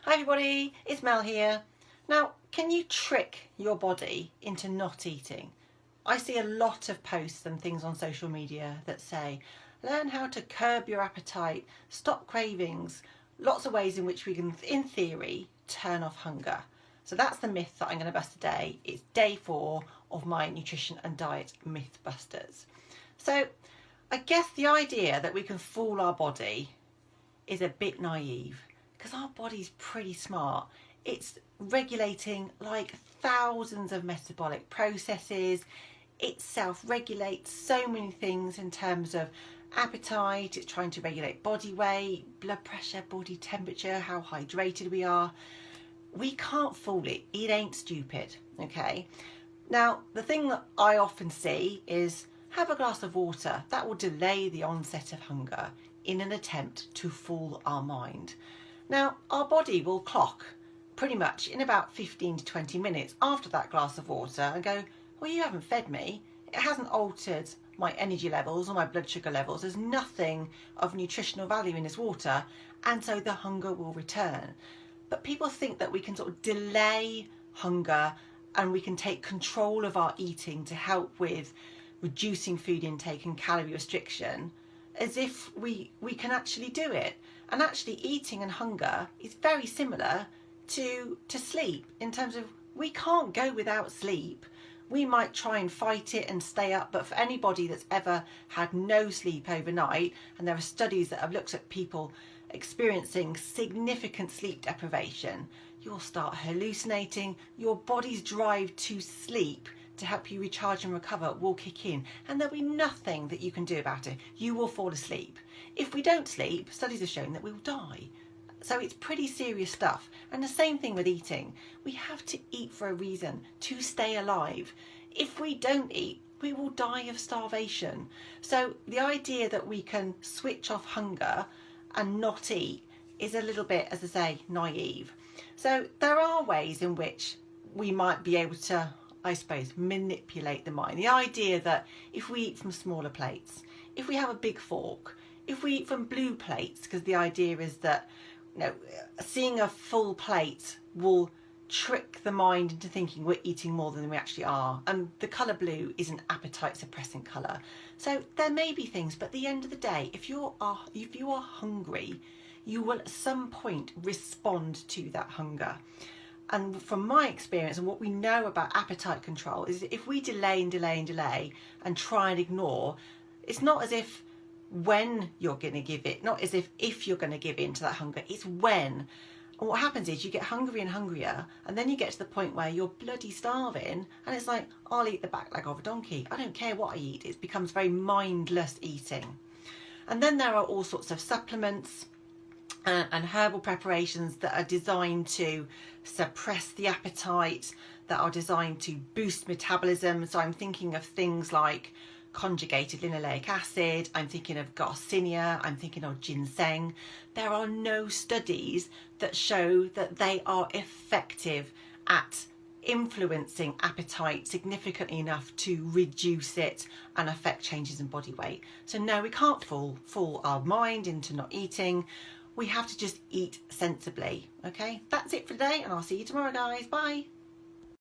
Hi everybody, it's Mel here. Now, can you trick your body into not eating? I see a lot of posts and things on social media that say, learn how to curb your appetite, stop cravings, lots of ways in which we can, in theory, turn off hunger. So that's the myth that I'm going to bust today. It's day 4 of my nutrition and diet myth busters. So I guess the idea that we can fool our body is a bit naive, because our body's pretty smart. It's regulating like thousands of metabolic processes. It self-regulates so many things in terms of appetite. It's trying to regulate body weight, blood pressure, body temperature, how hydrated we are. We can't fool it. It ain't stupid, okay? Now, the thing that I often see is have a glass of water. That will delay the onset of hunger in an attempt to fool our mind. Now, our body will clock pretty much in about 15 to 20 minutes after that glass of water and go, well, you haven't fed me. It hasn't altered my energy levels or my blood sugar levels. There's nothing of nutritional value in this water, and so the hunger will return. But people think that we can sort of delay hunger and we can take control of our eating to help with reducing food intake and calorie restriction, as if we can actually do it. And actually eating and hunger is very similar to sleep, in terms of we can't go without sleep. We might try and fight it and stay up, but for anybody that's ever had no sleep overnight, and there are studies that have looked at people experiencing significant sleep deprivation, you'll start hallucinating. Your body's drive to sleep to help you recharge and recover will kick in, and there'll be nothing that you can do about it. You will fall asleep. If we don't sleep, studies have shown that we'll die. So it's pretty serious stuff. And the same thing with eating. We have to eat for a reason, to stay alive. If we don't eat, we will die of starvation. So the idea that we can switch off hunger and not eat is a little bit, as I say, naive. So there are ways in which we might be able to, I suppose, manipulate the mind. The idea that if we eat from smaller plates, if we have a big fork, if we eat from blue plates, because the idea is that, you know, seeing a full plate will trick the mind into thinking we're eating more than we actually are. And the colour blue is an appetite suppressant colour. So there may be things, but at the end of the day, if you are hungry, you will at some point respond to that hunger. And from my experience and what we know about appetite control is if we delay and delay and delay and try and ignore, it's not as if when you're going to give it, not as if you're going to give in to that hunger, it's when. And what happens is you get hungrier and hungrier, and then you get to the point where you're bloody starving, and it's like, I'll eat the back leg of a donkey. I don't care what I eat. It becomes very mindless eating. And then there are all sorts of supplements and herbal preparations that are designed to suppress the appetite, that are designed to boost metabolism. So I'm thinking of things like conjugated linoleic acid, I'm thinking of garcinia, I'm thinking of ginseng. There are no studies that show that they are effective at influencing appetite significantly enough to reduce it and affect changes in body weight. So no, we can't fool our mind into not eating. We have to just eat sensibly. Okay, that's it for today, and I'll see you tomorrow, guys. Bye.